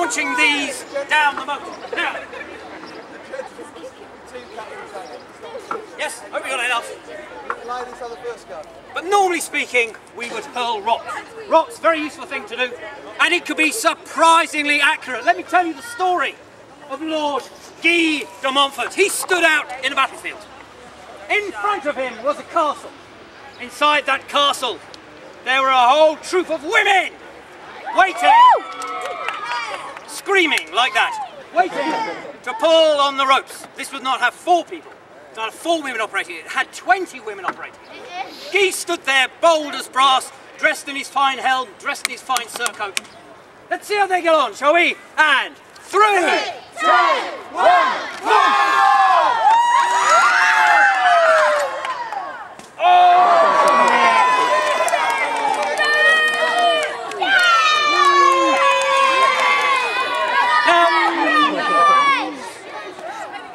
launching these down the moat. Now. Yes, hope you got enough. But normally speaking, we would hurl rocks. Rocks, very useful thing to do, and it could be surprisingly accurate. Let me tell you the story of Lord Guy de Montfort. He stood out in a battlefield. In front of him was a castle. Inside that castle, there were a whole troop of women waiting, screaming like that, waiting to pull on the ropes. This would not have 4 people. Not 4 women operating, it had 20 women operating. Guy stood there, bold as brass, dressed in his fine helm, dressed in his fine surcoat. Let's see how they get on, shall we? And 3, 2, 1, go!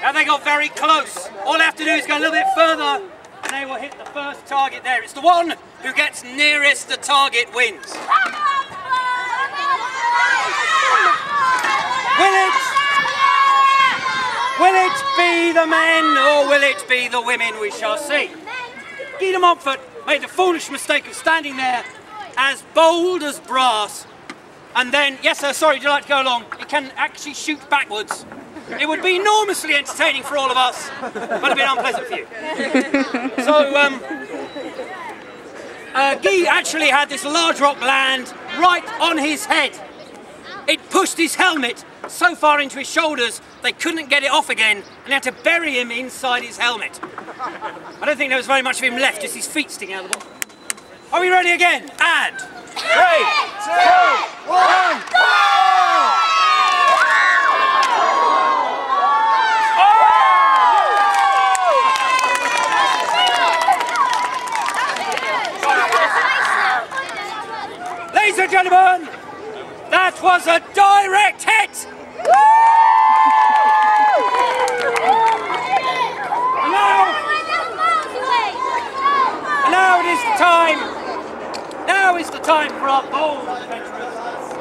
Now they got very close. All they have to do is go a little bit further and they will hit the first target there. It's the one who gets nearest the target wins. Will it be the men or will it be the women? We shall see. Guy de Montfort made the foolish mistake of standing there as bold as brass and then, yes sir, sorry, would you like to go along? It can actually shoot backwards. It would be enormously entertaining for all of us, but a bit unpleasant for you. So, Guy actually had this large rock land right on his head. It pushed his helmet so far into his shoulders they couldn't get it off again, and they had to bury him inside his helmet. I don't think there was very much of him left, just his feet sticking out of the bottom. Are we ready again? And 3, 2, 1, go! Ladies and gentlemen, that was a direct hit! And now it is the time. Now is the time for our bold adventurers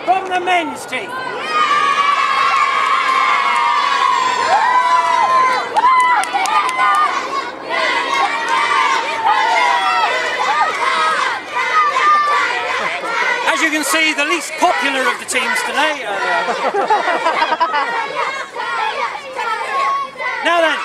from the men's team. As you can see, the least popular of the teams today. Now then,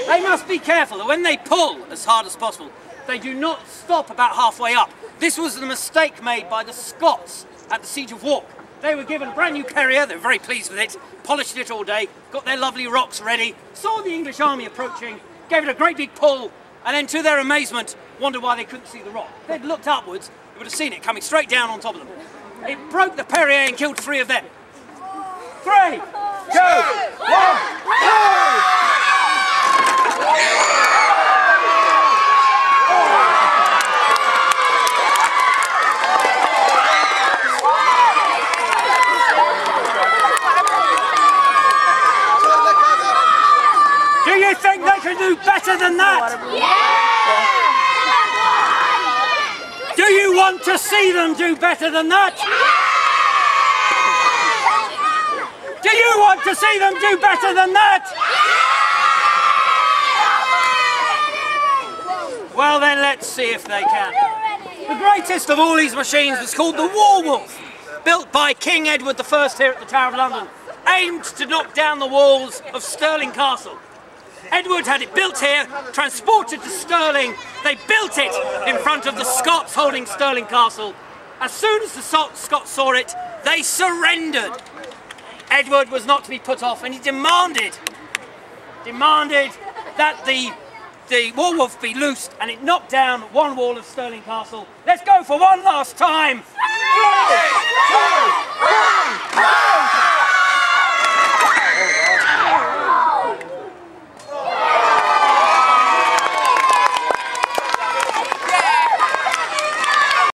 they must be careful that when they pull as hard as possible, they do not stop about halfway up. This was the mistake made by the Scots at the Siege of Wark. They were given a brand new carrier, they were very pleased with it, polished it all day, got their lovely rocks ready, saw the English army approaching, gave it a great big pull, and then to their amazement, wondered why they couldn't see the rock. If they'd looked upwards, they would have seen it coming straight down on top of them. It broke the Perrier and killed 3 of them. 3, 2, 1, go! Do you think they can do better than that? Yeah! Do you want to see them do better than that? Do you want to see them do better than that? Well then, let's see if they can. The greatest of all these machines was called the Warwolf, built by King Edward I here at the Tower of London, aimed to knock down the walls of Stirling Castle. Edward had it built here, transported to Stirling. They built it in front of the Scots holding Stirling Castle. As soon as the Scots saw it, they surrendered. Edward was not to be put off, and he demanded that the Warwolf be loosed, and it knocked down one wall of Stirling Castle. Let's go for one last time. 3, 2,